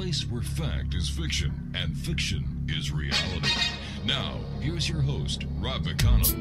place where fact is fiction and fiction is reality. Now, here's your host, Rob McConnell.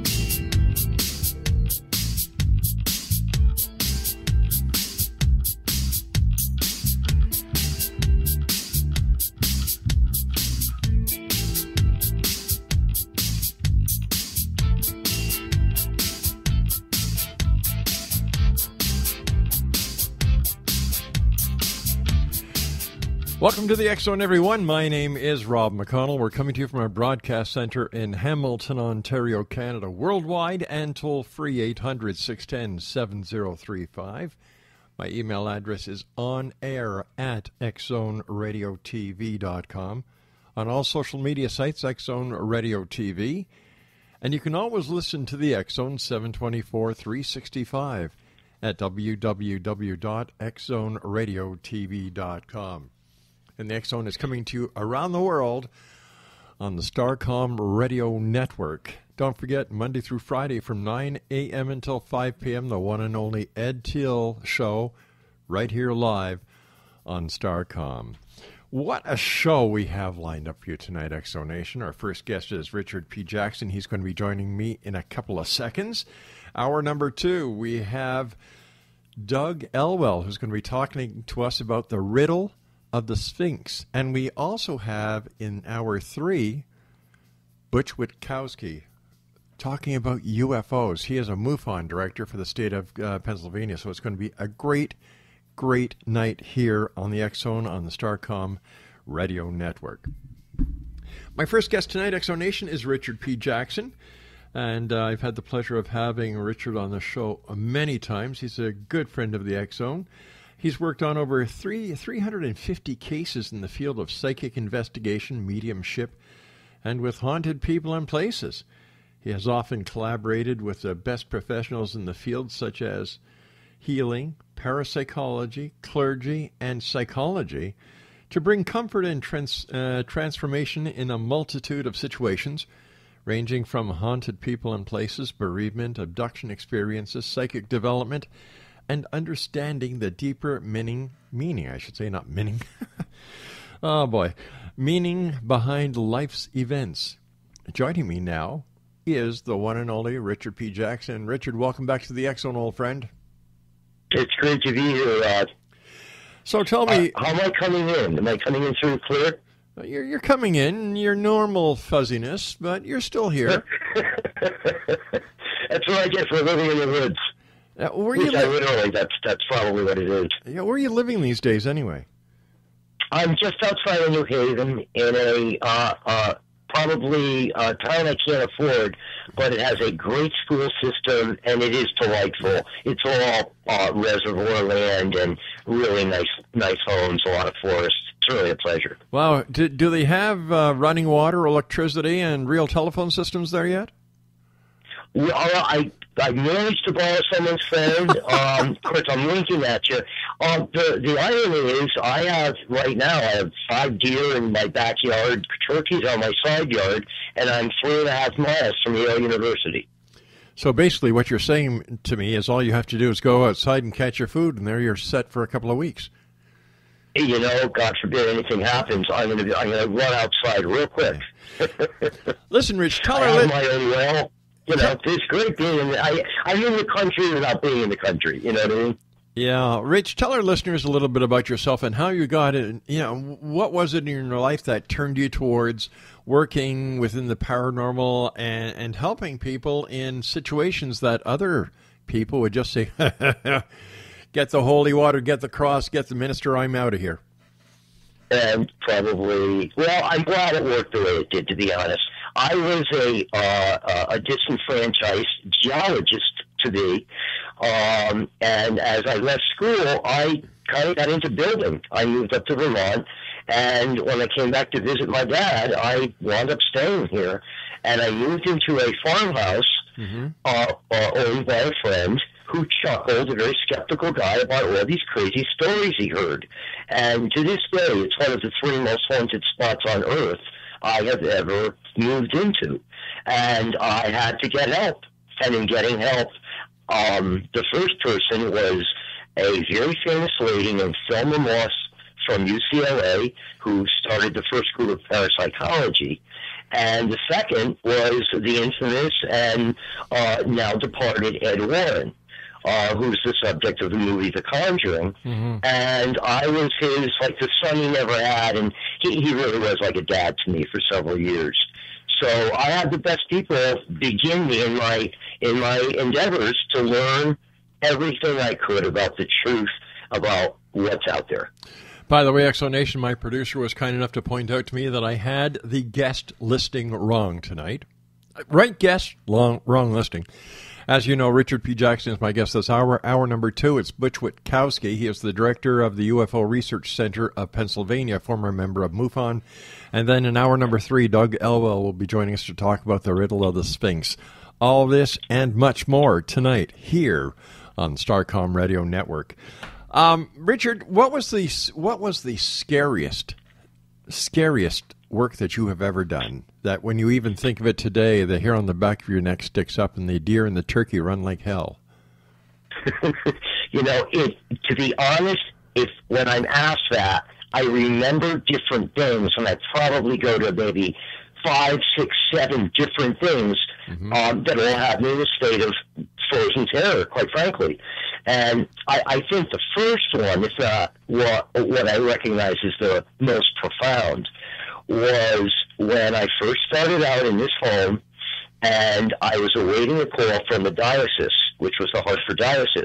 Welcome to the X Zone, everyone. My name is Rob McConnell. We're coming to you from our broadcast center in Hamilton, Ontario, Canada, worldwide and toll-free 800-610-7035. My email address is onair@xzoneradiotv.com. On all social media sites, X Zone Radio TV. And you can always listen to the X Zone 724-365 at www.xzoneradiotv.com. And the X Zone is coming to you around the world on the Starcom Radio Network. Don't forget, Monday through Friday from 9 a.m. until 5 p.m., the one and only Ed Teal Show, right here live on Starcom. What a show we have lined up for you tonight, X Zone Nation. Our first guest is Richard P. Jackson. He's going to be joining me in a couple of seconds. Hour number 2, we have Doug Elwell, who's going to be talking to us about the riddle of the Sphinx. And we also have in hour 3 Butch Witkowski talking about UFOs. He is a MUFON director for the state of Pennsylvania, so it's going to be a great night here on the X Zone on the Starcom Radio Network. My first guest tonight, X Zone Nation, is Richard P. Jackson, and I've had the pleasure of having Richard on the show many times. He's a good friend of the X Zone. He's worked on over 350 cases in the field of psychic investigation, mediumship, and with haunted people and places. He has often collaborated with the best professionals in the field, such as healing, parapsychology, clergy, and psychology, to bring comfort and transformation in a multitude of situations, ranging from haunted people and places, bereavement, abduction experiences, psychic development, and understanding the deeper meaning, oh boy, meaning behind life's events. Joining me now is the one and only Richard P. Jackson. Richard, welcome back to the X Zone, old friend. It's great to be here, Rod. So tell me... how am I coming in? Am I coming in through clear? You're coming in, your normal fuzziness, but you're still here. That's what I get for living in the woods. Literally, that's probably what it is. Yeah, where are you living these days, anyway? I'm just outside of New Haven in a probably a town I can't afford, but it has a great school system, and it is delightful. It's all reservoir land and really nice homes, a lot of forests. It's really a pleasure. Wow. Do they have running water, electricity, and real telephone systems there yet? Well, I managed to borrow someone's phone. Of course, I'm winking at you. The irony is, I have 5 deer in my backyard, turkeys on my side yard, and I'm 3.5 miles from Yale University. So basically what you're saying to me is all you have to do is go outside and catch your food, and there you're set for a couple of weeks. You know, God forbid anything happens, I'm going to run outside real quick. Listen, Rich, tell I her... have my own well. You know, it's great being I'm in the country without being in the country. You know what I mean? Yeah. Rich, tell our listeners a little bit about yourself and how you got it. You know, what was it in your life that turned you towards working within the paranormal and helping people in situations that other people would just say, get the holy water, get the cross, get the minister, I'm out of here. And probably, I'm glad it worked the way it did, to be honest. I was a disenfranchised geologist to be, and as I left school, I kind of got into building. I moved up to Vermont, and when I came back to visit my dad, I wound up staying here, and I moved into a farmhouse owned by a friend who chuckled, a very skeptical guy, about all these crazy stories he heard. And to this day, it's one of the 3 most haunted spots on Earth I have ever moved into. And I had to get help. And in getting help, the first person was a very famous lady named Thelma Moss from UCLA who started the first school of parapsychology. And the second was the infamous and now departed Ed Warren, who's the subject of the movie The Conjuring. Mm-hmm. And I was his, like, the son he never had, and he really was like a dad to me for several years. So I had the best people begin me in my endeavors to learn everything I could about the truth about what's out there. By the way, Exonation, my producer, was kind enough to point out to me that I had the guest listing wrong tonight. Right guest, wrong listing. As you know, Richard P. Jackson is my guest this hour. Hour number 2, it's Butch Witkowski. He is the director of the UFO Research Center of Pennsylvania, former member of MUFON. And then in hour number 3, Doug Elwell will be joining us to talk about the riddle of the Sphinx. All this and much more tonight here on Starcom Radio Network. Richard, what was the scariest work that you have ever done? That when you even think of it today, the hair on the back of your neck sticks up, and the deer and the turkey run like hell. You know, to be honest, when I'm asked that, I remember different things, and I probably go to maybe 5, 6, 7 different things that all have me in a state of frozen terror, quite frankly. And I think the first one, what I recognize as the most profound, was when I first started out in this home, and I was awaiting a call from the diocese, which was the Hartford Diocese,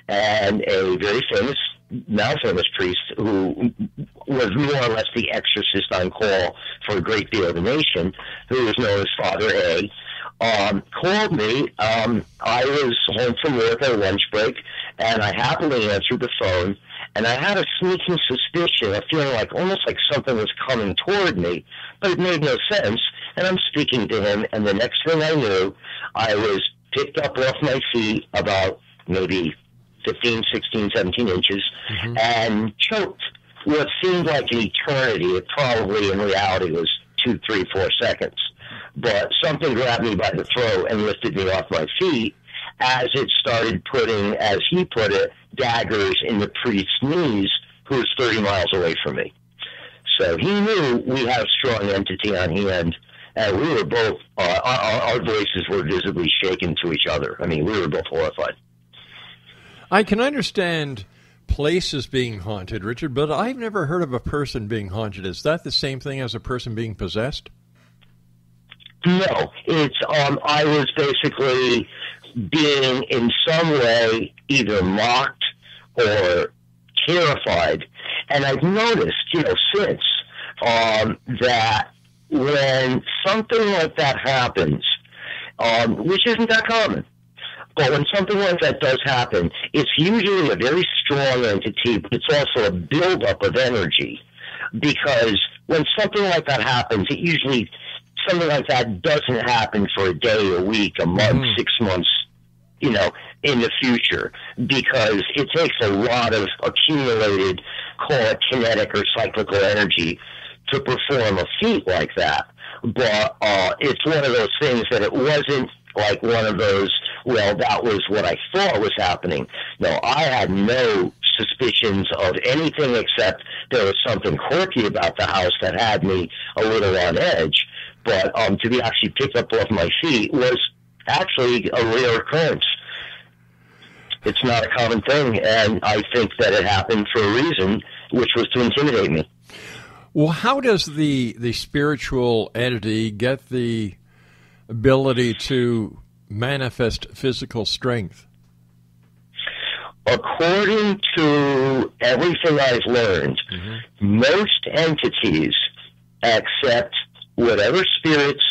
and a very famous, now famous priest who was more or less the exorcist on call for a great deal of the nation, who was known as Father A., called me. I was home from work at a lunch break, and I happily answered the phone, and I had a sneaking suspicion, a feeling like almost like something was coming toward me, but it made no sense, and I'm speaking to him, and the next thing I knew, I was picked up off my feet about maybe 15, 16, 17 inches, and choked what seemed like an eternity. It probably, in reality, was 2, 3, 4 seconds. But something grabbed me by the throat and lifted me off my feet as it started putting, as he put it, daggers in the priest's knees, who was 30 miles away from me. So he knew we had a strong entity on hand, and we were both, our voices were visibly shaken to each other. I mean, we were both horrified. I can understand places being haunted, Richard, but I've never heard of a person being haunted. Is that the same thing as a person being possessed? No, it's I was basically being in some way either mocked or terrified, and I've noticed, since that when something like that happens, which isn't that common, but when something like that does happen, it's usually a very strong entity, but it's also a buildup of energy, because when something like that happens, it usually, something like that doesn't happen for a day, a week, a month, 6 months, in the future, because it takes a lot of accumulated, call it kinetic or cyclical energy, to perform a feat like that. But it's one of those things that it wasn't like one of those, well, that was what I thought was happening. No, I had no suspicions of anything except there was something quirky about the house that had me a little on edge. But to be actually picked up off my feet was actually a rare occurrence. It's not a common thing, and I think that it happened for a reason, which was to intimidate me. Well, how does the spiritual entity get the ability to manifest physical strength? According to everything I've learned, most entities, except whatever spirits,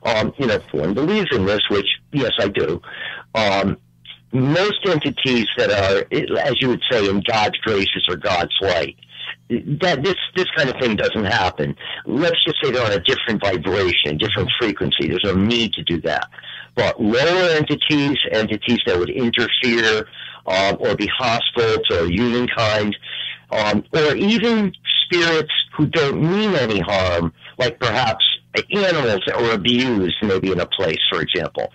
if one believes in this, which, yes, I do, most entities that are, as you would say, in God's graces or God's light, that this kind of thing doesn't happen. Let's just say they're on a different vibration, different frequency. There's no need to do that. But lower entities that would interfere or be hostile to humankind, or even spirits who don't mean any harm, like perhaps animals that were abused maybe in a place, for example,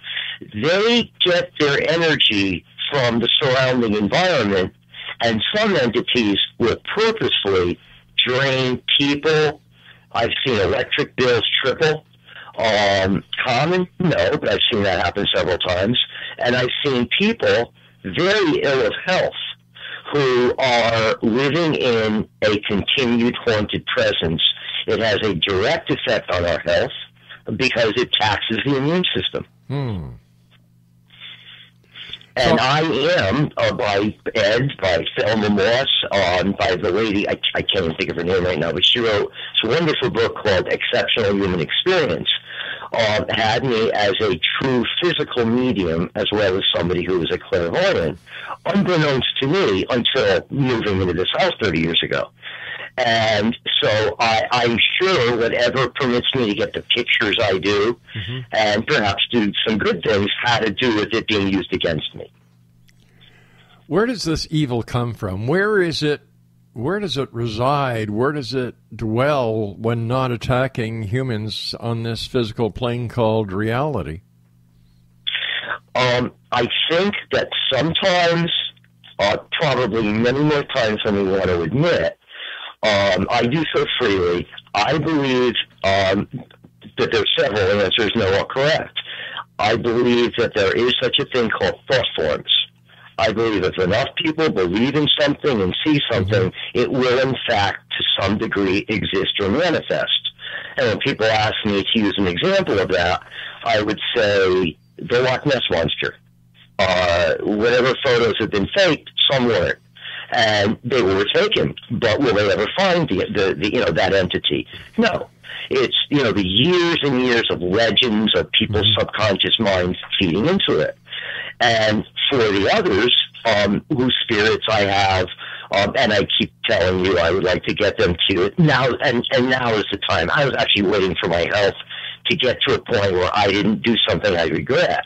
they get their energy from the surrounding environment, and some entities will purposefully drained people. I've seen electric bills triple. Common? No, but I've seen that happen several times. And I've seen people very ill of health who are living in a continued haunted presence. It has a direct effect on our health because it taxes the immune system. And I am, by Thelma Moss, by the lady, I can't even think of her name right now, but she wrote a wonderful book called Exceptional Human Experience, had me as a true physical medium as well as somebody who was a clairvoyant, unbeknownst to me until moving into this house 30 years ago. And so I'm sure whatever permits me to get the pictures I do, and perhaps do some good things, had to do with it being used against me. Where does this evil come from? Where is it? Where does it reside? Where does it dwell when not attacking humans on this physical plane called reality? I think that sometimes, probably many more times than we want to admit, I do so freely. I believe that there's several answers, no, are correct. I believe that there is such a thing called thought forms. I believe if enough people believe in something and see something, it will in fact to some degree exist or manifest. And when people ask me to use an example of that, I would say the Loch Ness Monster. Whatever photos have been faked, some weren't. And they were taken, but will they ever find the that entity? No. It's, the years and years of legends of people's subconscious minds feeding into it. And for the others, whose spirits I have, and I keep telling you I would like to get them to it now, and now is the time. I was actually waiting for my health to get to a point where I didn't do something I regret.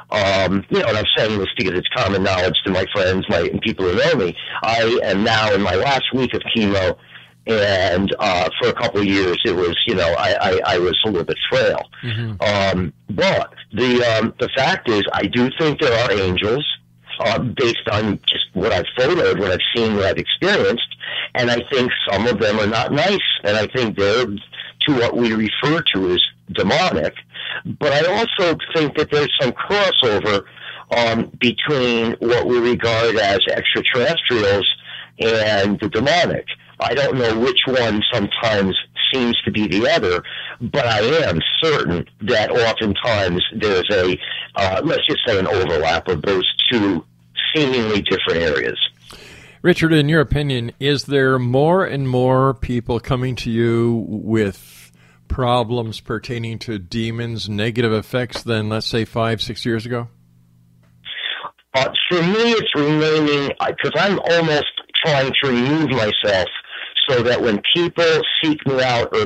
And I'm saying this because it's common knowledge to my friends, and people who know me. I am now in my last week of chemo, and for a couple of years it was, I was a little bit frail. But the fact is, I do think there are angels, based on just what I've photoed, what I've seen, what I've experienced, and I think some of them are not nice, and I think they're to what we refer to as demonic. But I also think that there's some crossover between what we regard as extraterrestrials and the demonic. I don't know which one sometimes seems to be the other, but I am certain that oftentimes there's a, let's just say, an overlap of those two seemingly different areas. Richard, in your opinion, is there more and more people coming to you with problems pertaining to demons, negative effects than, let's say, 5-6 years ago? For me, it's remaining, because I'm almost trying to remove myself so that when people seek me out or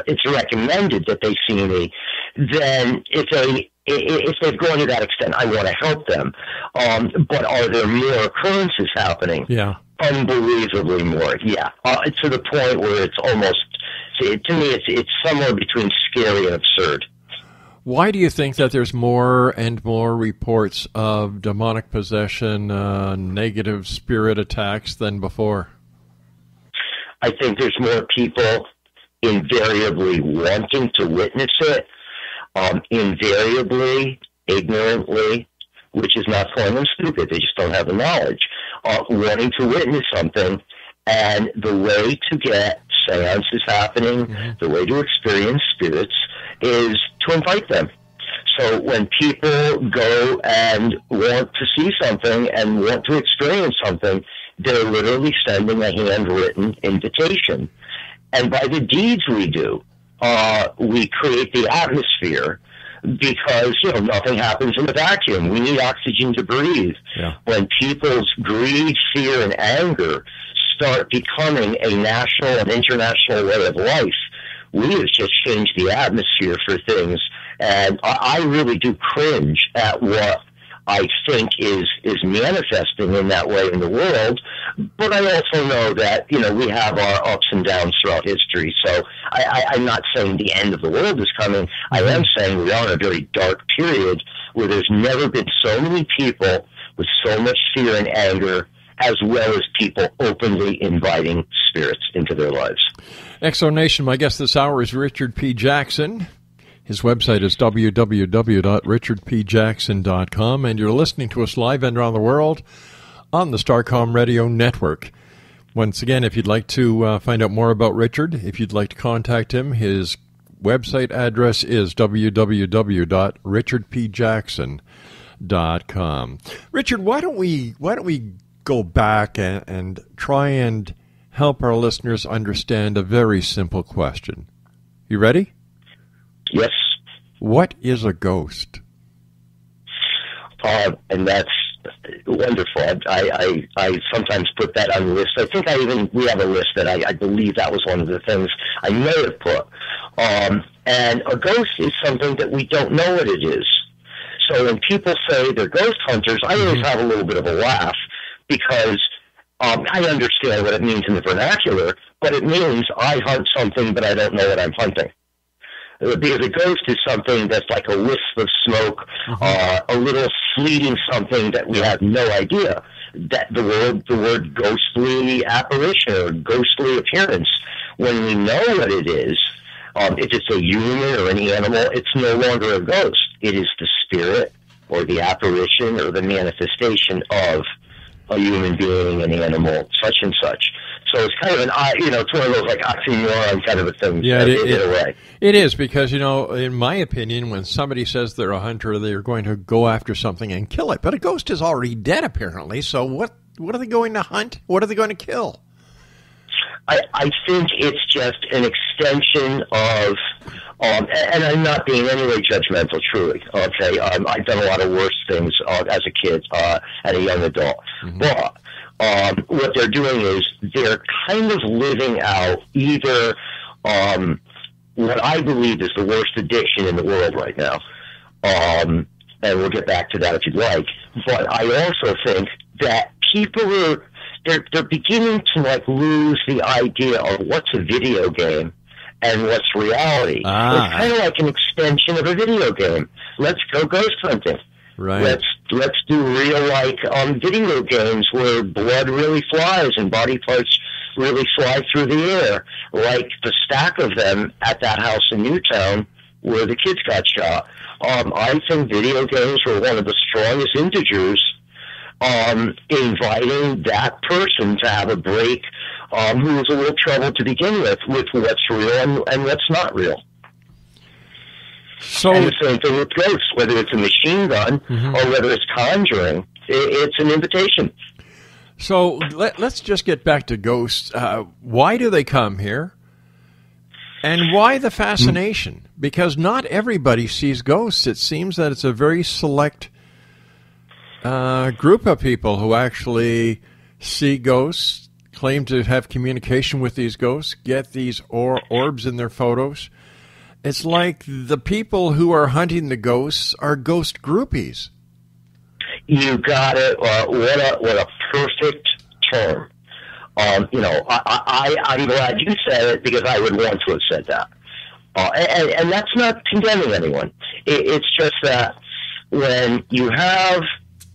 it's recommended that they see me, then if they've gone to that extent, I want to help them. But are there more occurrences happening? Yeah. Unbelievably more, yeah. To the point where it's almost, to me, it's somewhere between scary and absurd. Why do you think that there's more and more reports of demonic possession, negative spirit attacks than before? I think there's more people invariably wanting to witness it, invariably, ignorantly, which is not calling them stupid, they just don't have the knowledge, wanting to witness something, and the way to get seances happening, the way to experience spirits, is to invite them. So when people go and want to see something and want to experience something, they're literally sending a handwritten invitation. And by the deeds we do, we create the atmosphere, because, nothing happens in a vacuum. We need oxygen to breathe. Yeah. When people's greed, fear, and anger start becoming a national and international way of life, we have just changed the atmosphere for things. And I really do cringe at what I think is manifesting in that way in the world. But I also know that, we have our ups and downs throughout history. So I'm not saying the end of the world is coming. I am saying we are in a very dark period where there's never been so many people with so much fear and anger as well as people openly inviting spirits into their lives. Exonation, my guest this hour is Richard P. Jackson. His website is www.richardpjackson.com, and you're listening to us live and around the world on the Starcom Radio Network. Once again, if you'd like to find out more about Richard, if you'd like to contact him, his website address is www.richardpjackson.com. Richard, why don't we go back and try and help our listeners understand a very simple question. You ready? Yes. What is a ghost? And that's wonderful. I sometimes put that on the list. I think we have a list that I believe that was one of the things I may have put. And a ghost is something that we don't know what it is. So when people say they're ghost hunters, I always have a little bit of a laugh because I understand what it means in the vernacular, but it means I hunt something, but I don't know what I'm hunting. Because a ghost is something that's like a wisp of smoke, a little fleeting something that we have no idea. That the word ghostly apparition or ghostly appearance, when we know what it is, if it's a human or an animal, it's no longer a ghost. It is the spirit or the apparition or the manifestation of a human being, an animal, such and such. So it's kind of it's one of those like oxymoron kind of a thing. Yeah, it is because, in my opinion, when somebody says they're a hunter, they're going to go after something and kill it. But a ghost is already dead, apparently. So what are they going to hunt? What are they going to kill? I think it's just an extension of, and I'm not being in any way judgmental, truly. Okay, I've done a lot of worse things as a kid, and a young adult. But what they're doing is they're kind of living out either what I believe is the worst addiction in the world right now. And we'll get back to that if you'd like. But I also think that people are they're beginning to lose the idea of what's a video game and what's reality. It's kind of like an extension of a video game. Let's go ghost hunting. Right. Let's do real video games where blood really flies and body parts really fly through the air, like the stack of them at that house in Newtown where the kids got shot. I think video games were one of the strongest integers inviting that person to have a break who was a little troubled to begin with what's real and what's not real. So, and the same thing with ghosts, whether it's a machine gun or whether it's conjuring, it's an invitation. So let's just get back to ghosts. Why do they come here? And why the fascination? Because not everybody sees ghosts. It seems that it's a very select group of people who actually see ghosts, claim to have communication with these ghosts, get these orbs in their photos. It's like the people who are hunting the ghosts are ghost groupies. You got it. What a perfect term. I'm glad you said it because I would want to have said that. And that's not condemning anyone. It's just that when you have,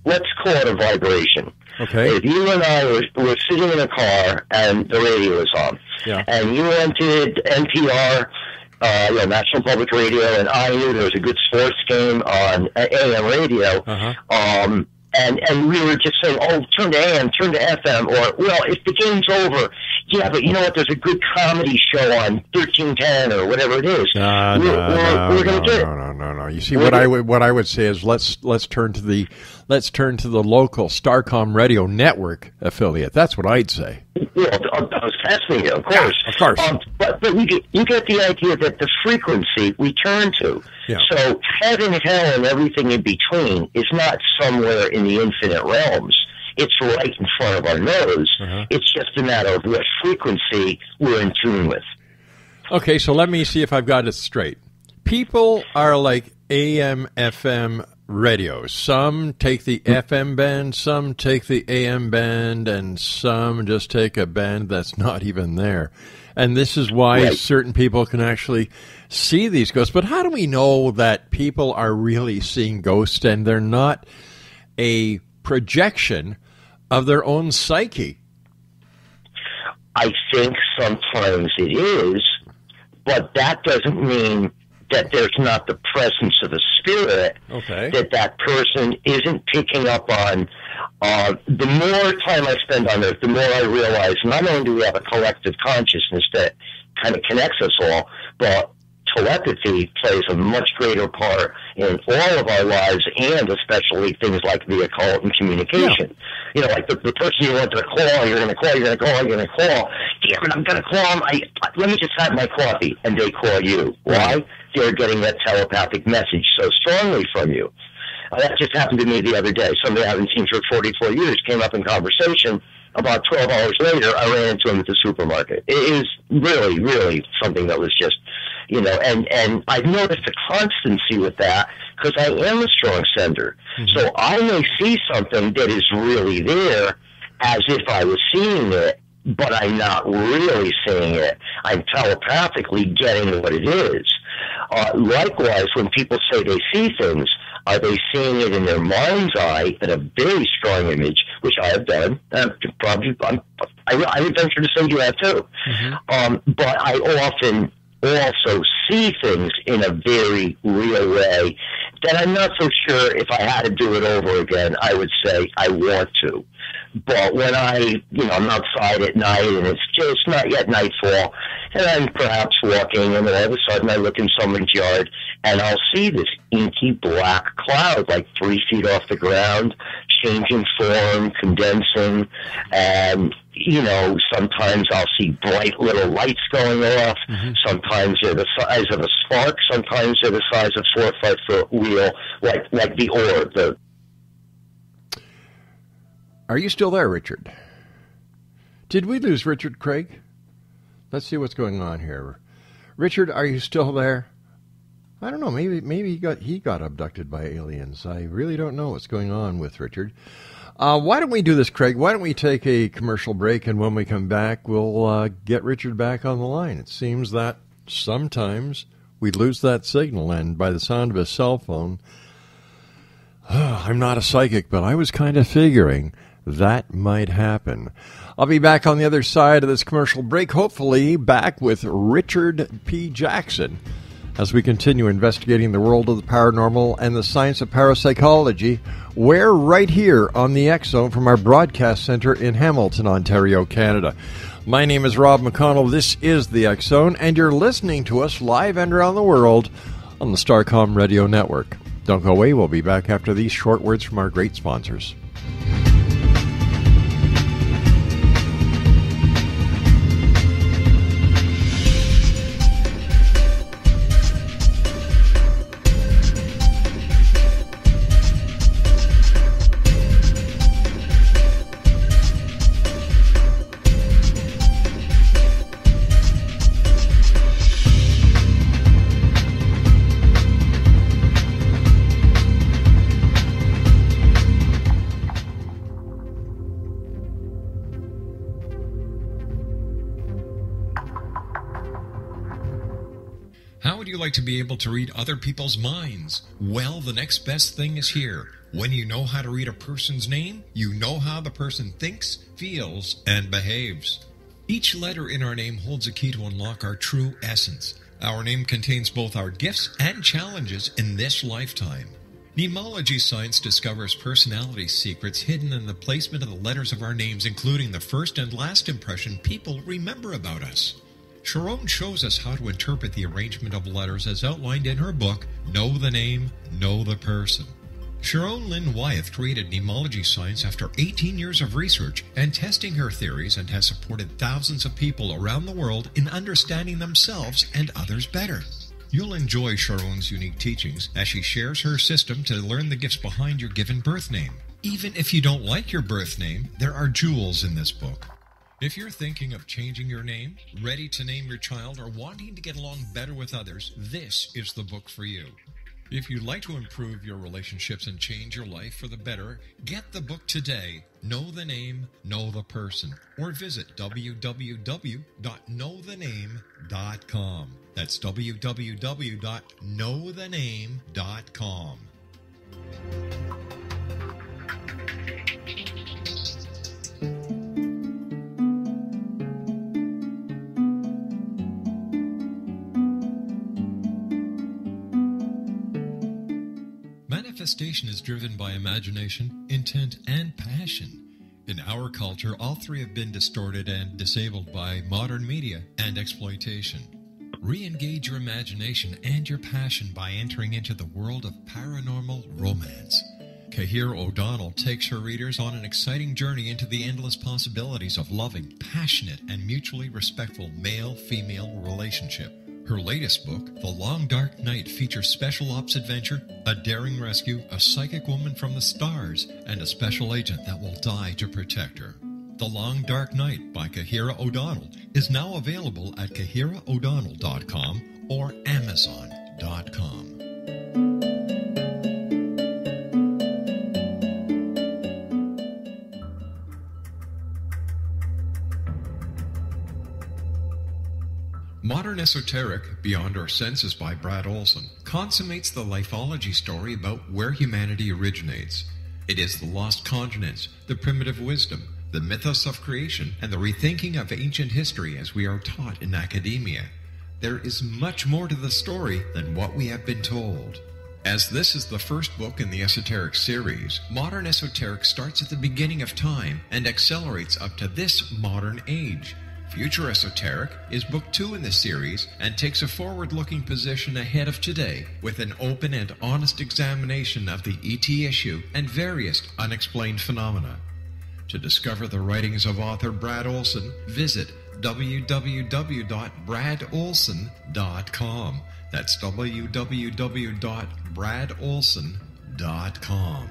let's call it a vibration. Okay. If you and I were sitting in a car and the radio was on, and you rented NPR, National Public Radio, and I knew there was a good sports game on AM radio, and we were just saying, oh, turn to AM, turn to FM, or, well, if the game's over, yeah, but you know what, there's a good comedy show on 1310 or whatever it is. We're going to do it. No. You see, what I would say is let's turn to the local Starcom Radio Network affiliate. That's what I'd say. Well, I was fascinated, of course. Yeah, of course. But you get the idea that the frequency we turn to. Yeah. So heaven, hell, and everything in between is not somewhere in the infinite realms. It's right in front of our nose. It's just a matter of what frequency we're in tune with. Okay, so let me see if I've got it straight. People are like AM, FM radios. Some take the FM band, some take the AM band, and some just take a band that's not even there. And this is why certain people can actually see these ghosts. But how do we know that people are really seeing ghosts and they're not a projection of their own psyche. I think sometimes it is, but that doesn't mean that there's not the presence of the spirit, that person isn't picking up on. The more time I spend on Earth, the more I realize not only do we have a collective consciousness that kind of connects us all, but telepathy plays a much greater part in all of our lives, and especially things like the occult and communication. You know, like the person you want to call, you're going to call. Damn it, I'm going to call them. Let me just have my coffee, and they call you. Why? They're getting that telepathic message so strongly from you. That just happened to me the other day. Somebody I haven't seen for 44 years came up in conversation. About 12 hours later, I ran into him at the supermarket. It is really, really something that was just, you know, and I've noticed a constancy with that because I am a strong sender. Mm-hmm. So I may see something that is really there as if I was seeing it, but I'm not really seeing it. I'm telepathically getting what it is. Likewise, when people say they see things, are they seeing it in their mind's eye at a very strong image, which I have done? I would venture to say you have too. Mm-hmm. But I often also see things in a very real way that I'm not so sure if I had to do it over again, I would say I want to. But when I'm outside at night and it's just not yet nightfall, and I'm perhaps walking, and all of a sudden I look in someone's yard, and I'll see this inky black cloud, like 3 feet off the ground, changing form, condensing, and, you know, sometimes I'll see bright little lights going off. Mm-hmm. Sometimes they're the size of a spark. Sometimes they're the size of 4 or 5 foot wheel, like the orb. Are you still there, Richard? Did we lose Richard Craig? Let's see what's going on here. Richard, are you still there? I don't know. Maybe he got abducted by aliens. I really don't know what's going on with Richard. Why don't we do this, Craig? Why don't we take a commercial break, and when we come back, we'll get Richard back on the line. It seems that sometimes we lose that signal, and by the sound of his cell phone, I'm not a psychic, but I was kind of figuring that might happen. I'll be back on the other side of this commercial break, hopefully back with Richard P. Jackson, as we continue investigating the world of the paranormal and the science of parapsychology. We're right here on the X-Zone from our broadcast center in Hamilton, Ontario, Canada. My name is Rob McConnell. This is the X-Zone, and you're listening to us live and around the world on the Starcom Radio Network. Don't go away. We'll be back after these short words from our great sponsors. To be able to read other people's minds? Well, the next best thing is here. When you know how to read a person's name, you know how the person thinks, feels, and behaves. Each letter in our name holds a key to unlock our true essence. Our name contains both our gifts and challenges in this lifetime. Mnemology science discovers personality secrets hidden in the placement of the letters of our names, including the first and last impression people remember about us. Sharon shows us how to interpret the arrangement of letters as outlined in her book, Know the Name, Know the Person. Sharon Lynn Wyeth created mnemology science after 18 years of research and testing her theories, and has supported thousands of people around the world in understanding themselves and others better. You'll enjoy Sharon's unique teachings as she shares her system to learn the gifts behind your given birth name. Even if you don't like your birth name, there are jewels in this book. If you're thinking of changing your name, ready to name your child, or wanting to get along better with others, this is the book for you. If you'd like to improve your relationships and change your life for the better, get the book today, Know the Name, Know the Person, or visit www.knowthename.com. That's www.knowthename.com. manifestation is driven by imagination, intent, and passion. In our culture, all three have been distorted and disabled by modern media and exploitation. Re-engage your imagination and your passion by entering into the world of paranormal romance. Kahir O'Donnell takes her readers on an exciting journey into the endless possibilities of loving, passionate, and mutually respectful male-female relationship. Her latest book, The Long Dark Night, features special ops adventure, a daring rescue, a psychic woman from the stars, and a special agent that will die to protect her. The Long Dark Night by Kahira O'Donnell is now available at kahiraodonnell.com or amazon.com. Modern Esoteric, Beyond Our Senses by Brad Olson, consummates the lifeology story about where humanity originates. It is the lost continents, the primitive wisdom, the mythos of creation, and the rethinking of ancient history as we are taught in academia. There is much more to the story than what we have been told. As this is the first book in the Esoteric series, Modern Esoteric starts at the beginning of time and accelerates up to this modern age. Future Esoteric is book 2 in the series and takes a forward-looking position ahead of today with an open and honest examination of the ET issue and various unexplained phenomena. To discover the writings of author Brad Olson, visit www.bradolson.com. That's www.bradolson.com.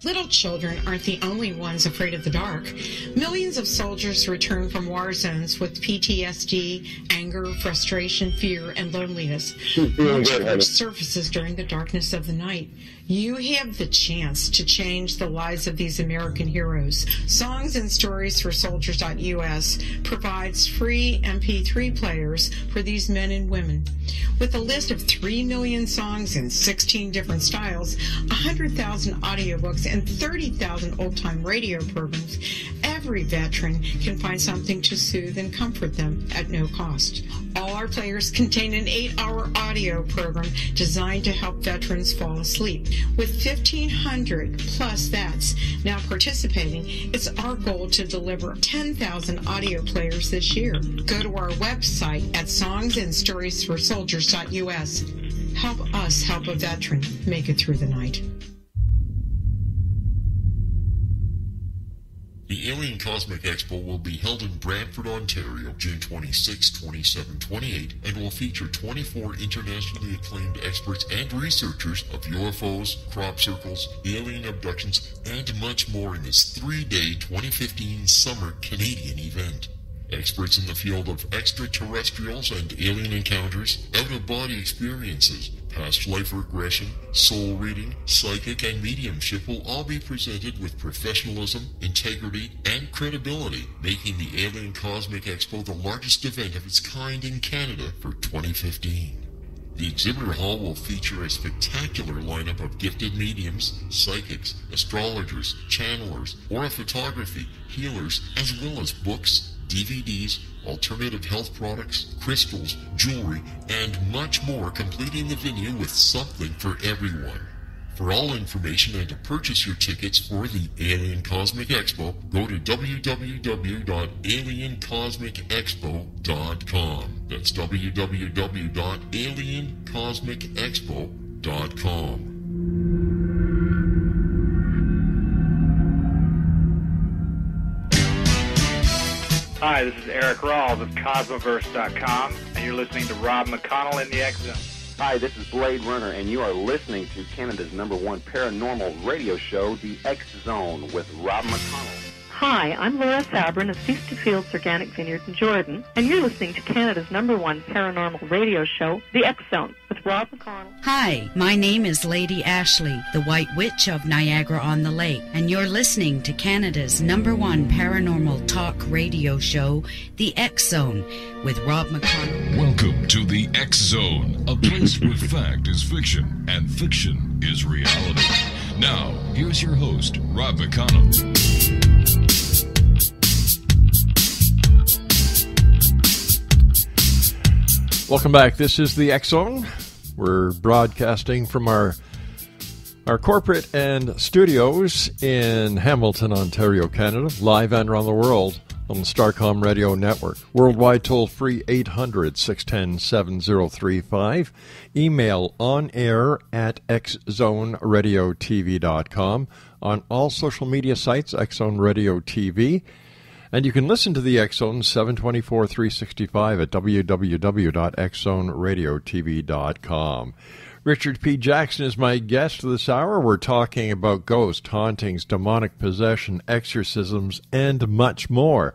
Little children aren't the only ones afraid of the dark. Millions of soldiers return from war zones with PTSD, anger, frustration, fear, and loneliness, much of which surfaces during the darkness of the night. You have the chance to change the lives of these American heroes. Songs and Stories for Soldiers.us provides free MP3 players for these men and women. With a list of 3 million songs in 16 different styles, 100,000 audiobooks, and 30,000 old-time radio programs, every veteran can find something to soothe and comfort them at no cost. All our players contain an 8-hour audio program designed to help veterans fall asleep. With 1,500 plus vets now participating, it's our goal to deliver 10,000 audio players this year. Go to our website at songsandstoriesforsoldiers.us. Help us help a veteran make it through the night. The Alien Cosmic Expo will be held in Brantford, Ontario, June 26, 27, 28, and will feature 24 internationally acclaimed experts and researchers of UFOs, crop circles, alien abductions, and much more in this 3-day 2015 summer Canadian event. Experts in the field of extraterrestrials and alien encounters, out-of-body experiences, past life regression, soul reading, psychic, and mediumship will all be presented with professionalism, integrity, and credibility, making the Alien Cosmic Expo the largest event of its kind in Canada for 2015. The exhibitor hall will feature a spectacular lineup of gifted mediums, psychics, astrologers, channelers, auraphotography, healers, as well as books, DVDs, alternative health products, crystals, jewelry, and much more, completing the venue with something for everyone. For all information and to purchase your tickets for the Alien Cosmic Expo, go to www.aliencosmicexpo.com. That's www.aliencosmicexpo.com. Hi, this is Eric Rawls of Cosmoverse.com, and you're listening to Rob McConnell in the X Zone. Hi, this is Blade Runner, and you are listening to Canada's #1 paranormal radio show, The X Zone, with Rob McConnell. Hi, I'm Laura Sabrin of Feasty Fields Organic Vineyards in Jordan, and you're listening to Canada's #1 paranormal radio show, The X Zone, with Rob McConnell. Hi, my name is Lady Ashley, the White Witch of Niagara-on-the-Lake, and you're listening to Canada's #1 paranormal talk radio show, The X Zone, with Rob McConnell. Welcome to the X Zone, a place where fact is fiction and fiction is reality. Now, here's your host, Rob McConnell. Welcome back. This is the X Zone. We're broadcasting from our corporate and studios in Hamilton, Ontario, Canada, live and around the world on the Starcom Radio Network. Worldwide toll-free 800-610-7035. Email onair@xzoneradiotv.com. On all social media sites, X Zone Radio TV. And you can listen to the X Zone 724-365 at www.xzoneradiotv.com. Richard P. Jackson is my guest this hour. We're talking about ghosts, hauntings, demonic possession, exorcisms, and much more.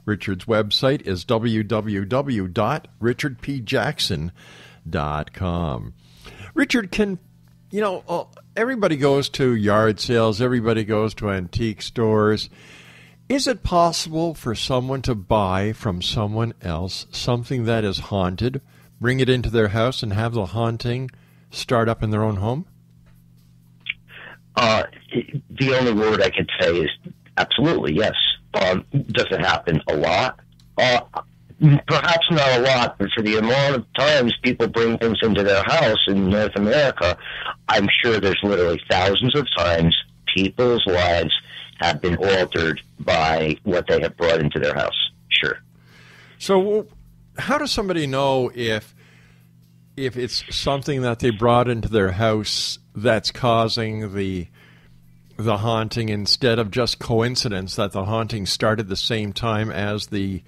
Richard's website is www.richardpjackson.com. Richard, everybody goes to yard sales, everybody goes to antique stores. Is it possible for someone to buy from someone else something that is haunted, bring it into their house, and have the haunting start up in their own home? The only word I could say is absolutely, yes. Does it happen a lot? Perhaps not a lot, but for the amount of times people bring things into their house in North America, I'm sure there's literally thousands of times people's lives have been altered by what they have brought into their house. Sure. So how does somebody know if it's something that they brought into their house that's causing the haunting, instead of just coincidence that the haunting started the same time as the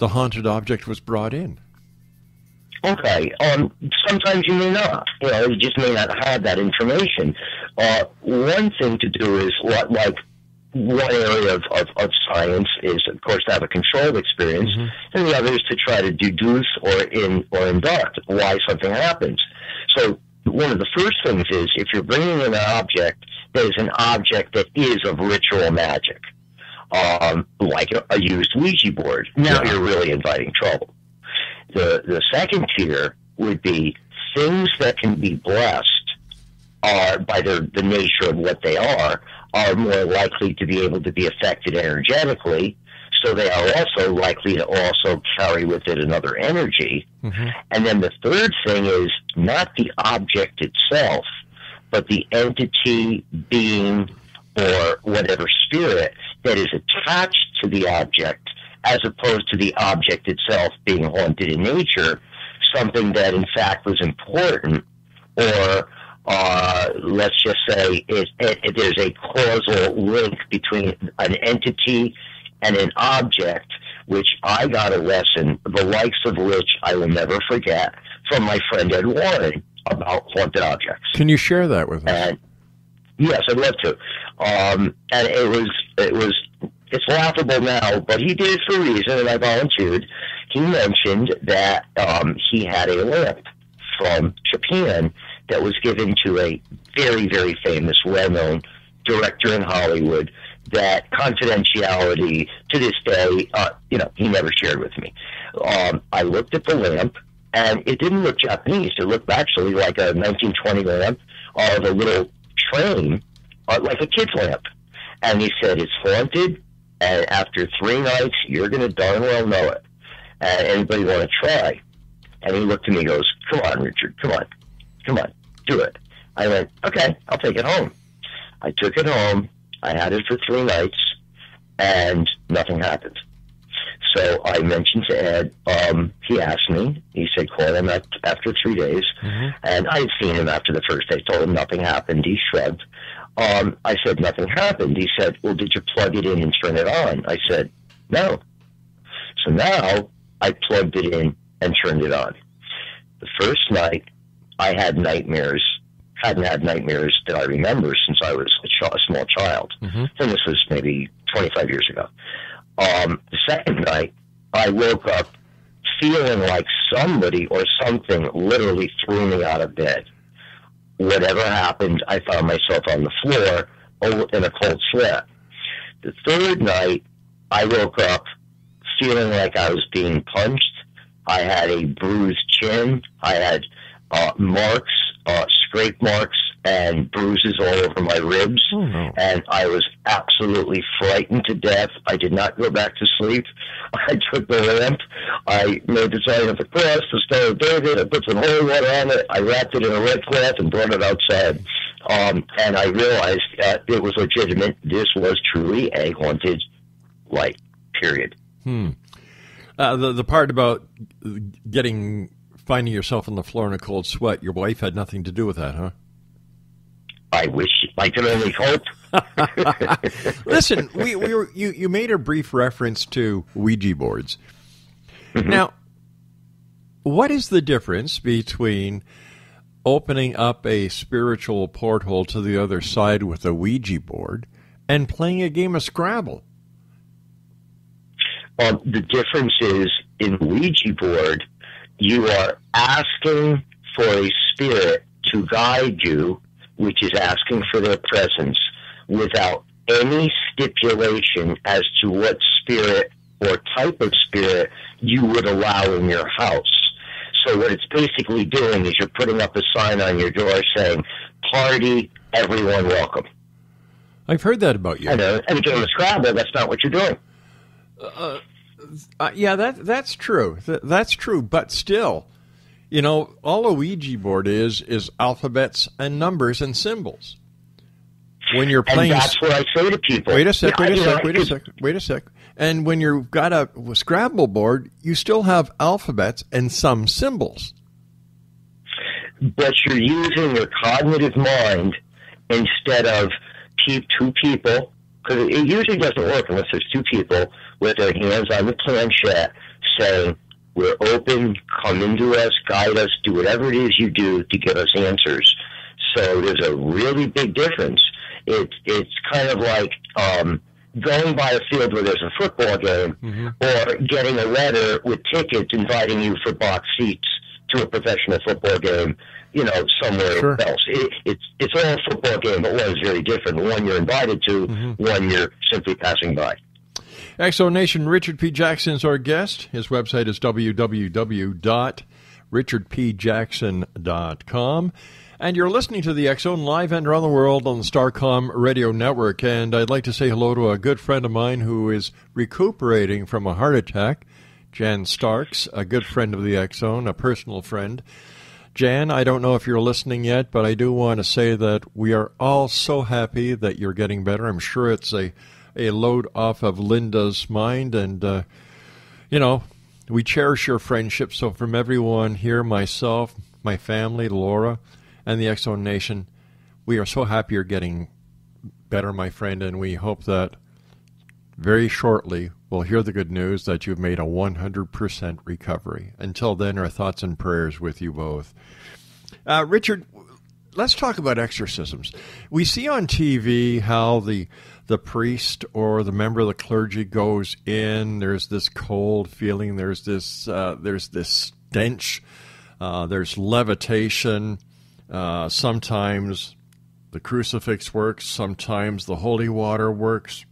haunted object was brought in? Okay. Sometimes you may not. You just may not have that information. One thing to do is, like, one area of science is, of course, to have a controlled experience, and the other is to try to deduce or induct why something happens. So one of the first things is, if you're bringing in an object that is an object that is of ritual magic, like a used Ouija board, now you're really inviting trouble. The second tier would be things that can be blessed by the nature of what they are more likely to be able to be affected energetically, so they are also likely to also carry with it another energy. And then the third thing is not the object itself, but the entity, being, or whatever spirit that is attached to the object, as opposed to the object itself being haunted in nature, something that in fact was important, or let's just say there's a causal link between an entity and an object, which I got a lesson, the likes of which I will never forget, from my friend Ed Warren about haunted objects. Can you share that with us? And yes, I'd love to. And it's laughable now, but he did it for a reason, and I volunteered. He mentioned that he had a lamp from Japan that was given to a very, very famous, well-known director in Hollywood, that confidentiality to this day, he never shared with me. I looked at the lamp, and it didn't look Japanese. It looked actually like a 1920 lamp of a little train, like a kid's lamp. And he said, it's haunted, and after 3 nights, you're going to darn well know it. And anybody want to try? And he looked at me and goes, come on, Richard, come on, do it. I went, okay, I'll take it home. I took it home. I had it for 3 nights, and nothing happened. So I mentioned to Ed, he asked me, he said, call him after 3 days. And I had seen him after the first day, told him nothing happened. He shrugged. I said, nothing happened. He said, well, did you plug it in and turn it on? I said, no. So now I plugged it in and turned it on. The first night, I had nightmares. Hadn't had nightmares that I remember since I was a small child. And this was maybe 25 years ago. The second night, I woke up feeling like somebody or something literally threw me out of bed. Whatever happened, I found myself on the floor in a cold sweat. The third night, I woke up feeling like I was being punched. I had a bruised chin. I had marks, scrape marks, and bruises all over my ribs. And I was absolutely frightened to death. I did not go back to sleep. I took the lamp. I made the sign of the cross, the Star of David. I put some holy water on it. I wrapped it in a red cloth and brought it outside. And I realized it was legitimate. This was truly a haunted light, period. The part about finding yourself on the floor in a cold sweat, your wife had nothing to do with that, huh? I wish I could only hope. Listen, you made a brief reference to Ouija boards. Mm-hmm. Now, what is the difference between opening up a spiritual porthole to the other side with a Ouija board and playing a game of Scrabble? The difference is, in Ouija board, you are asking for a spirit to guide you, which is asking for their presence, without any stipulation as to what spirit or type of spirit you would allow in your house. So what it's basically doing is you're putting up a sign on your door saying, "Party, everyone welcome." I've heard that about you. And a game of Scrabble, that's not what you're doing. Yeah, that's true. That's true, but still, you know, all a Ouija board is alphabets and numbers and symbols. When you're playing, and that's what I say to people. Wait a sec. And when you've got a Scrabble board, you still have alphabets and some symbols. But you're using your cognitive mind instead of two people, because it usually doesn't work unless there's two people with their hands on the planchette saying, "We're open, come into us, guide us, do whatever it is you do to give us answers." So there's a really big difference. It's kind of like going by a field where there's a football game, or getting a letter with tickets inviting you for box seats to a professional football game, you know, somewhere else. It's all a football game, but one is very different. One you're invited to, one you're simply passing by. Exo Nation, Richard P. Jackson's our guest. His website is www.richardpjackson.com. And you're listening to the X-Zone live and around the world on the Starcom radio network. And I'd like to say hello to a good friend of mine who is recuperating from a heart attack, Jan Starks, a good friend of the X-Zone, a personal friend. Jan, I don't know if you're listening yet, but I do want to say that we are all so happy that you're getting better. I'm sure it's a load off of Linda's mind. And, you know, we cherish your friendship. So from everyone here, myself, my family, Laura, and the X-Zone Nation, we are so happy you're getting better, my friend, and we hope that very shortly we'll hear the good news that you've made a 100% recovery. Until then, our thoughts and prayers with you both. Richard, let's talk about exorcisms. We see on TV how the priest or the member of the clergy goes in, there's this cold feeling, there's this stench, there's levitation. Sometimes the crucifix works, sometimes the holy water works,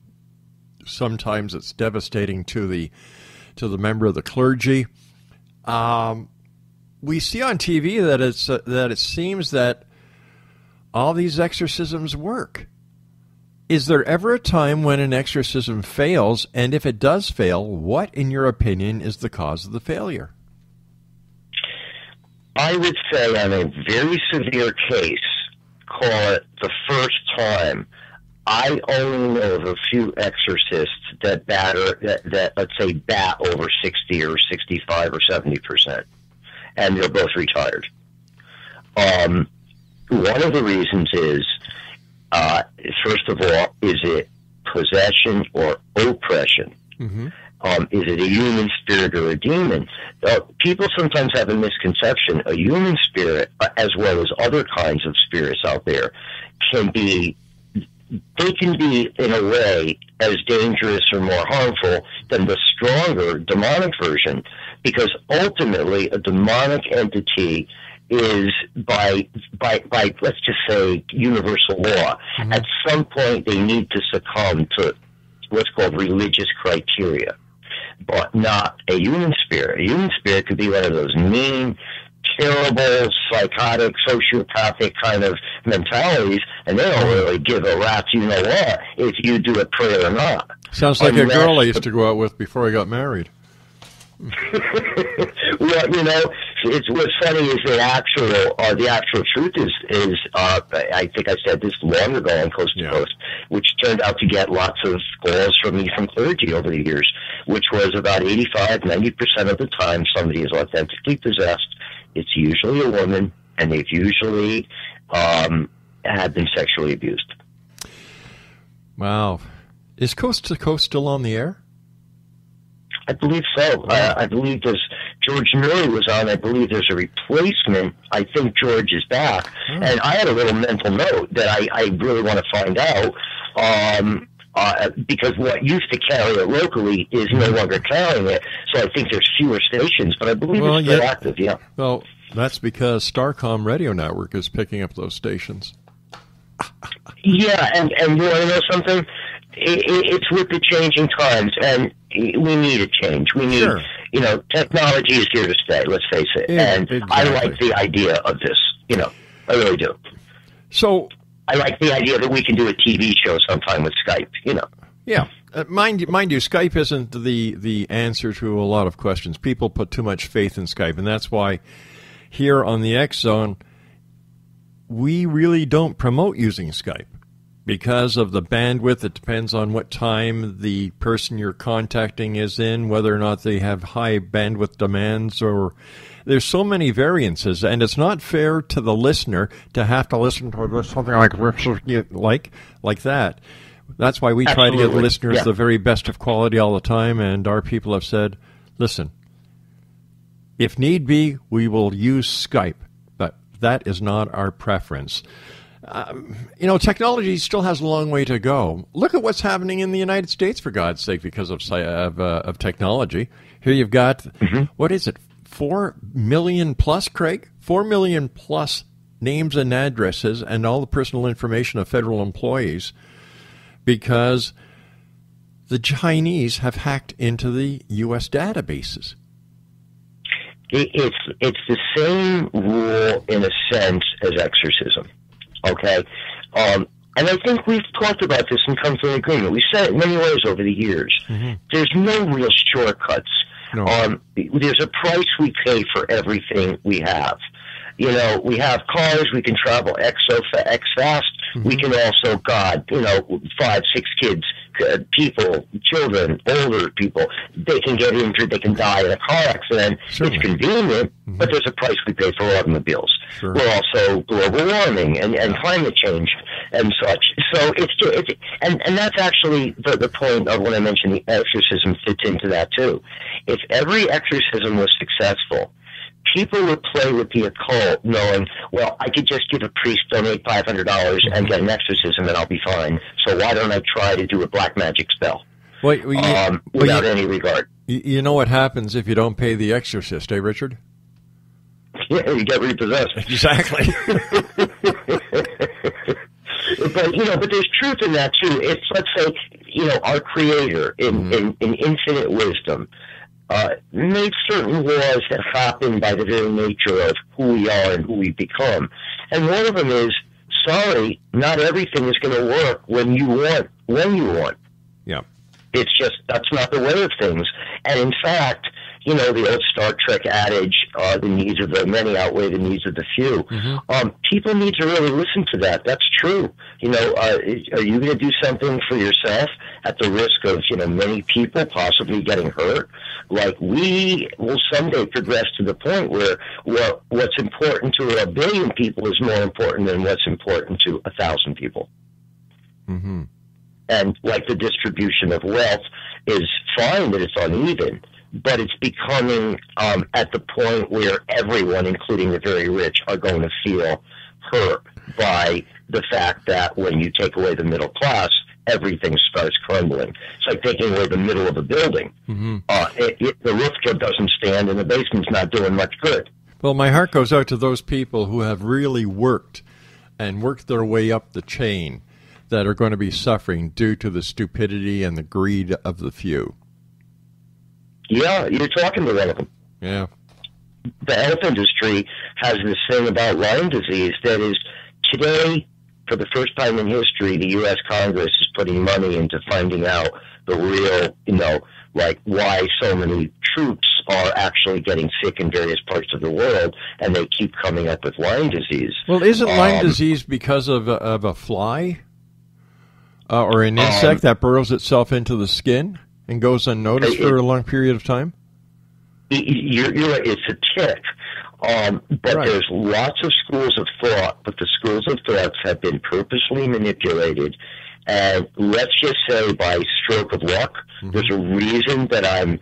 sometimes it's devastating to the member of the clergy. We see on TV that it seems that all these exorcisms work. Is there ever a time when an exorcism fails, and if it does fail, what, in your opinion, is the cause of the failure? I would say on a very severe case, call it the first time, I only know of a few exorcists that let's say bat over 60 or 65 or 70%, and they're both retired. One of the reasons is, first of all, is it possession or oppression? Is it a human spirit or a demon? People sometimes have a misconception. A human spirit, as well as other kinds of spirits out there, can be in a way as dangerous or more harmful than the stronger demonic version, because ultimately a demonic entity is by let's just say universal law. At some point they need to succumb to what's called religious criteria, but not a human spirit. A human spirit could be one of those mean, terrible, psychotic, sociopathic kind of mentalities, and they don't really give a rat's you know what if you do a prayer or not. Sounds like a girl I used to go out with before I got married. Well, you know, what's funny is the actual truth is I think I said this long ago on Coast to Coast, which turned out to get lots of calls from me from clergy over the years, which was about 85-90% of the time somebody is authentically possessed. It's usually a woman, and they've usually have been sexually abused. Wow. Is Coast to Coast still on the air? I believe so. I believe George Murray was on. I believe there's a replacement. I think George is back. And I had a little mental note that I really want to find out because what used to carry it locally is no longer carrying it. So I think there's fewer stations, but I believe it's still active, yeah. Well, that's because Starcom Radio Network is picking up those stations. Yeah, and you want to know something? It's with the changing times, and we need a change. We need, you know, technology is here to stay, let's face it. Yeah, and exactly. I like the idea of this, you know, I really do. So I like the idea that we can do a TV show sometime with Skype, you know. Yeah. Mind you, Skype isn't the answer to a lot of questions. People put too much faith in Skype, and that's why here on the X Zone, we really don't promote using Skype. Because of the bandwidth, it depends on what time the person you're contacting is in, whether or not they have high bandwidth demands, or there's so many variances, and it's not fair to the listener to have to listen to something like that. That's why we try to get listeners the very best of quality all the time, and our people have said, listen, if need be, we will use Skype, but that is not our preference. You know, technology still has a long way to go. Look at what's happening in the United States, for God's sake, because of technology. Here you've got, what is it, 4 million plus, Craig? 4 million plus names and addresses and all the personal information of federal employees because the Chinese have hacked into the U.S. databases. It's the same rule in a sense as exorcism. Okay, and I think we've talked about this and come to an agreement. We've said it in many ways over the years. There's no real shortcuts. No. There's a price we pay for everything we have. You know, we have cars, we can travel X fast. We can also, 5, 6 kids, people, children, older people, they can get injured, they can die in a car accident. Certainly. It's convenient, but there's a price we pay for automobiles. Sure. We're also global warming and climate change and such. So and that's actually the point of when I mentioned the exorcism fits into that too. If every exorcism was successful, people would play with the occult knowing, well, I could just give a priest, donate $500 and get an exorcism and I'll be fine. So why don't I try to do a black magic spell without any regard? You know what happens if you don't pay the exorcist, eh, Richard? Yeah, you get repossessed. Exactly. But there's truth in that too. It's, let's say, our Creator in infinite wisdom made certain laws that happen by the very nature of who we are and who we become. And one of them is, sorry, not everything is going to work when you want. Yeah. It's just, that's not the way of things. And in fact, the old Star Trek adage, the needs of the many outweigh the needs of the few. People need to really listen to that. That's true. Are you going to do something for yourself at the risk of, many people possibly getting hurt? Like, we will someday progress to the point where what's important to 1 billion people is more important than what's important to 1,000 people. And like the distribution of wealth is fine that it's uneven, but it's becoming at the point where everyone, including the very rich, are going to feel hurt by the fact that when you take away the middle class, everything starts crumbling. It's like taking away the middle of a building. The roof doesn't stand and the basement's not doing much good. Well, my heart goes out to those people who have really worked their way up the chain that are going to be suffering due to the stupidity and the greed of the few. Yeah, you're talking to one of them. Yeah. The health industry has this thing about Lyme disease that is, today, for the first time in history, the U.S. Congress is putting money into finding out the real, why so many troops are actually getting sick in various parts of the world, and they keep coming up with Lyme disease. Well, isn't Lyme disease because of a fly or an insect that burrows itself into the skin and goes unnoticed for a long period of time? You're right. It's a tick. But right. There's lots of schools of thought, but the schools of thought have been purposely manipulated. And let's just say by stroke of luck, there's a reason that I'm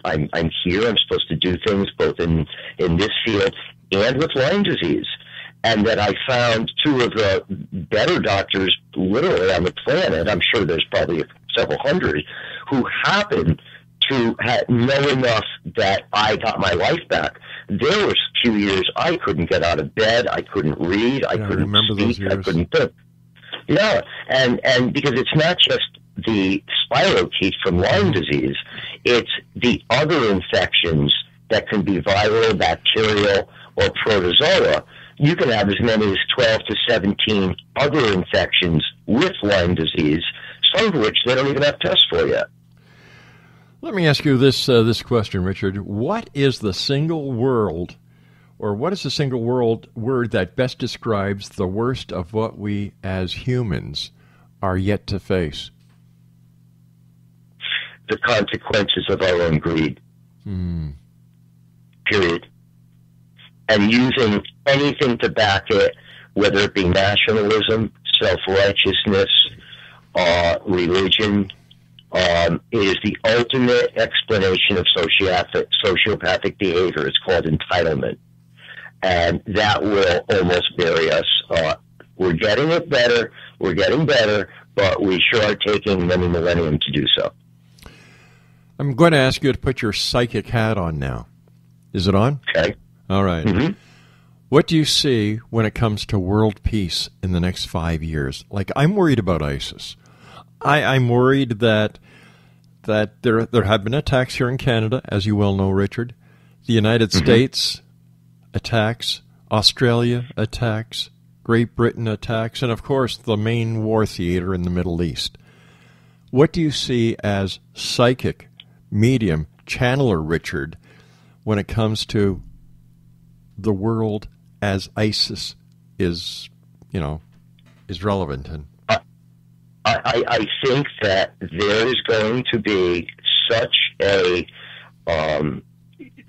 here. I'm supposed to do things both in this field and with Lyme disease. And that I found two of the better doctors literally on the planet, I'm sure there's probably several hundred, who happen to know enough that I got my life back. There were a few years I couldn't get out of bed, I couldn't read, I couldn't speak, I couldn't think. Yeah, and because it's not just the spirochete from Lyme disease, it's the other infections that can be viral, bacterial, or protozoa. You can have as many as 12 to 17 other infections with Lyme disease, some of which they don't even have tests for yet. Let me ask you this question, Richard. What is the single word that best describes the worst of what we as humans are yet to face? The consequences of our own greed. Period. And using anything to back it, whether it be nationalism, self-righteousness, religion. It is the ultimate explanation of sociopathic behavior. It's called entitlement. And that will almost bury us. We're getting it better. We're getting better, but we sure are taking many millennium to do so. I'm going to ask you to put your psychic hat on now. Is it on? Okay. All right. Mm-hmm. What do you see when it comes to world peace in the next 5 years? Like, I'm worried about ISIS. I'm worried that there have been attacks here in Canada, as you well know, Richard. The United States attacks, Australia attacks, Great Britain attacks, and, of course, the main war theater in the Middle East. What do you see as psychic, medium, channeler Richard when it comes to the world as ISIS is relevant? And I think that there is going to be such a,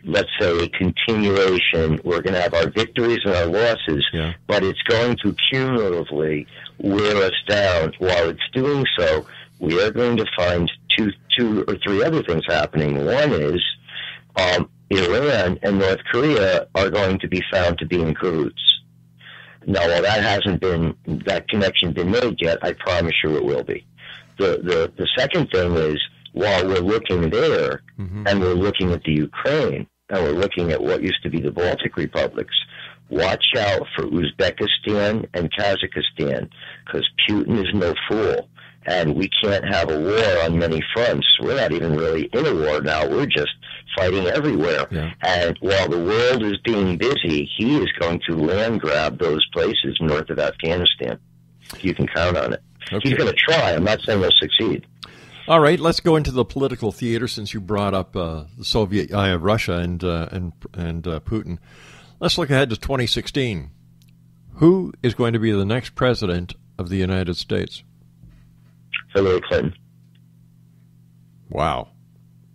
let's say, a continuation. We're going to have our victories and our losses, but it's going to cumulatively wear us down. While it's doing so, we are going to find two or three other things happening. One is Iran and North Korea are going to be found to be in cahoots. Now, while that connection been made yet, I promise you it will be. The second thing is, while we're looking there, and we're looking at the Ukraine, and we're looking at what used to be the Baltic republics, watch out for Uzbekistan and Kazakhstan, because Putin is no fool. And we can't have a war on many fronts. We're not even really in a war now. We're just fighting everywhere. Yeah. And while the world is being busy, he is going to land grab those places north of Afghanistan. You can count on it. Okay. He's going to try. I'm not saying he'll succeed. All right, let's go into the political theater since you brought up the Russia and Putin. Let's look ahead to 2016. Who is going to be the next president of the United States? Hillary Clinton. Wow.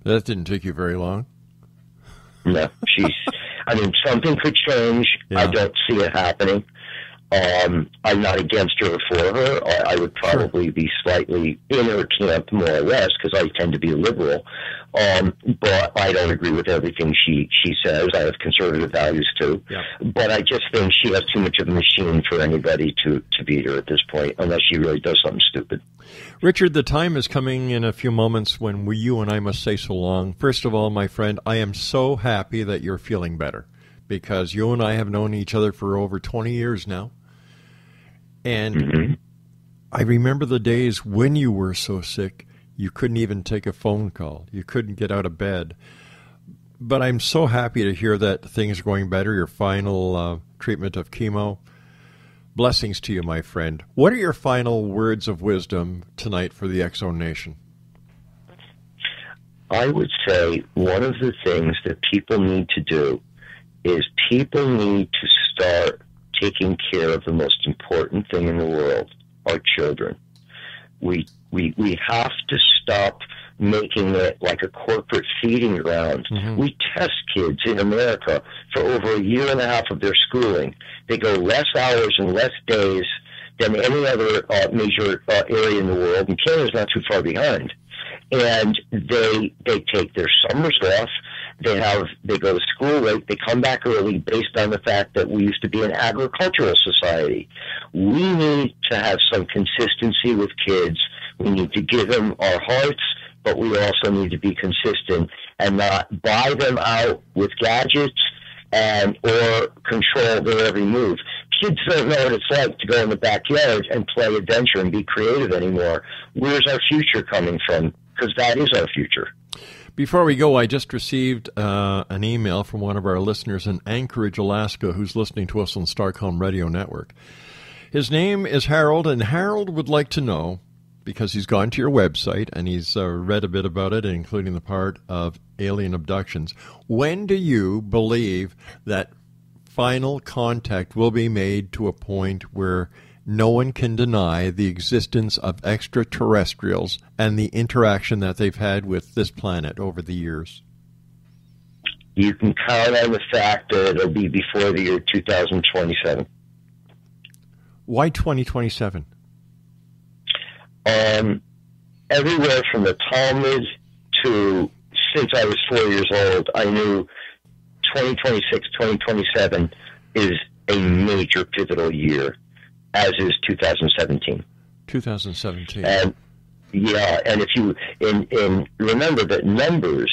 That didn't take you very long. No, something could change. Yeah. I don't see it happening. I'm not against her or for her. I would probably be slightly in her camp, more or less, because I tend to be a liberal. But I don't agree with everything she says. I have conservative values, too. Yeah. But I just think she has too much of a machine for anybody to beat her at this point, unless she really does something stupid. Richard, the time is coming in a few moments when you and I must say so long. First of all, my friend, I am so happy that you're feeling better, because you and I have known each other for over 20 years now. And I remember the days when you were so sick, you couldn't even take a phone call. You couldn't get out of bed. But I'm so happy to hear that things are going better, your final treatment of chemo. Blessings to you, my friend. What are your final words of wisdom tonight for the X-Zone Nation? I would say one of the things that people need to do is people need to start taking care of the most important thing in the world, our children. We have to stop making it like a corporate feeding ground. Mm-hmm. We test kids in America for over a year and a half of their schooling. They go less hours and less days than any other major area in the world, and Canada's not too far behind. And they take their summers off. They go to school late. They come back early based on the fact that we used to be an agricultural society. We need to have some consistency with kids. We need to give them our hearts, but we also need to be consistent and not buy them out with gadgets or control their every move. Kids don't know what it's like to go in the backyard and play adventure and be creative anymore. Where's our future coming from? Because that is our future. Before we go, I just received an email from one of our listeners in Anchorage, Alaska, who's listening to us on Starcom Radio Network. His name is Harold, and Harold would like to know, because he's gone to your website and he's read a bit about it, including the part of alien abductions, when do you believe that final contact will be made to a point where no one can deny the existence of extraterrestrials and the interaction that they've had with this planet over the years? You can count on the fact that it'll be before the year 2027. Why 2027? Everywhere from the Talmud to since I was 4 years old, I knew 2026, 2027 is a major pivotal year, as is 2017. 2017. And if you remember that numbers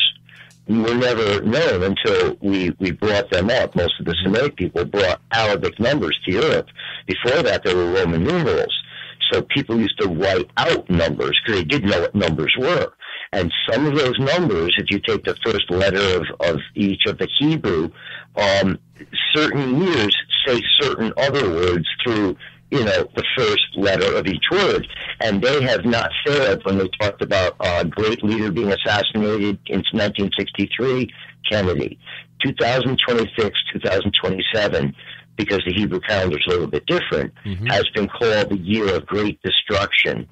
were never known until we brought them up. Most of the Semitic people brought Arabic numbers to Europe. Before that, there were Roman numerals. So people used to write out numbers because they didn't know what numbers were. And some of those numbers, if you take the first letter of each of the Hebrew, certain years say certain other words through, the first letter of each word. And they have not failed when they talked about a great leader being assassinated in 1963, Kennedy. 2026, 2027, because the Hebrew calendar is a little bit different, has been called the year of great destruction.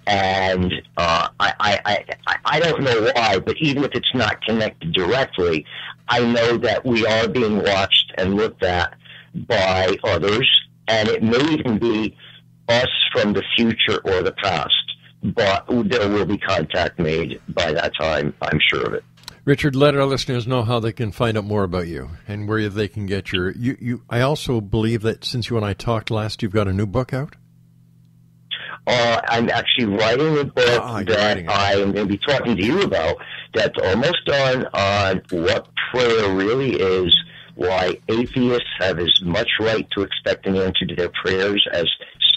And I don't know why, but even if it's not connected directly, I know that we are being watched and looked at by others, and it may even be us from the future or the past, but there will be contact made by that time, I'm sure of it. Richard, let our listeners know how they can find out more about you and where they can get your... I also believe that since you and I talked last, you've got a new book out? I'm actually writing a book that I am going to be talking to you about that's almost done on what prayer really is, why atheists have as much right to expect an answer to their prayers as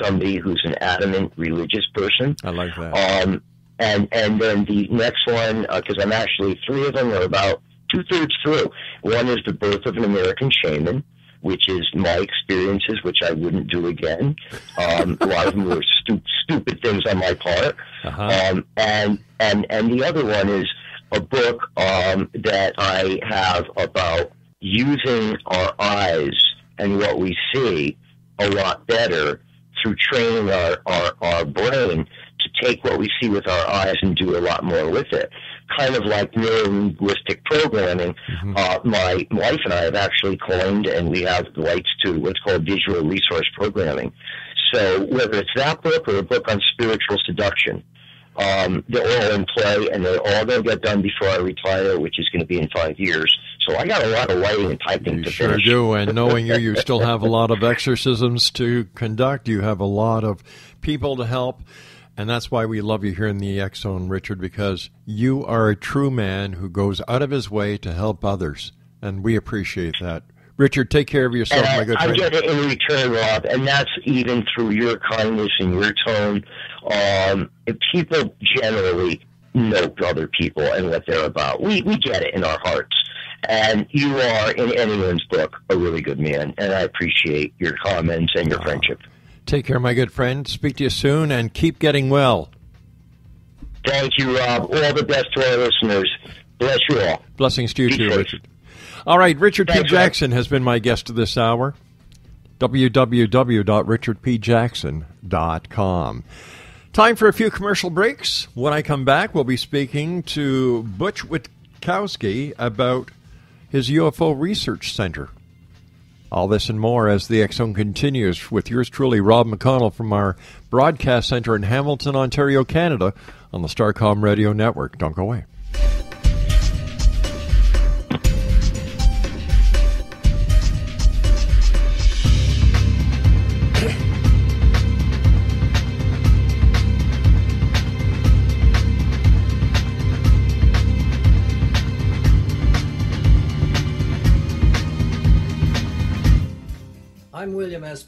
somebody who's an adamant religious person. I like that. And then the next one, because I'm actually, 3 of them are about 2/3 through. One is The Birth of an American Shaman, which is my experiences, which I wouldn't do again. A lot of them were stupid things on my part. And the other one is a book that I have about using our eyes and what we see a lot better through training our brain to take what we see with our eyes and do a lot more with it. Kind of like neuro-linguistic programming. My wife and I have actually coined, and we have the rights to, what's called visual resource programming. So whether it's that book or a book on spiritual seduction, they're all in play, and they're all going to get done before I retire, which is going to be in 5 years. So I got a lot of writing and typing to finish. You sure do, and knowing you still have a lot of exorcisms to conduct. You have a lot of people to help. And that's why we love you here in the X Zone, Richard, because you are a true man who goes out of his way to help others. And we appreciate that. Richard, take care of yourself, my good friend. I get it in return, Rob, and that's even through your kindness and your tone. People generally know other people and what they're about. We get it in our hearts. And you are, in anyone's book, a really good man. And I appreciate your comments and your friendship. Take care, my good friend. Speak to you soon, and keep getting well. Thank you, Rob. All the best to our listeners. Bless you all. Blessings to you too, Richard. All right, Richard P. Jackson has been my guest this hour. www.richardpjackson.com. Time for a few commercial breaks. When I come back, we'll be speaking to Butch Witkowski about his UFO Research Center. All this and more as the X-Zone continues with yours truly, Rob McConnell, from our broadcast center in Hamilton, Ontario, Canada, on the Starcom Radio Network. Don't go away. I'm William S.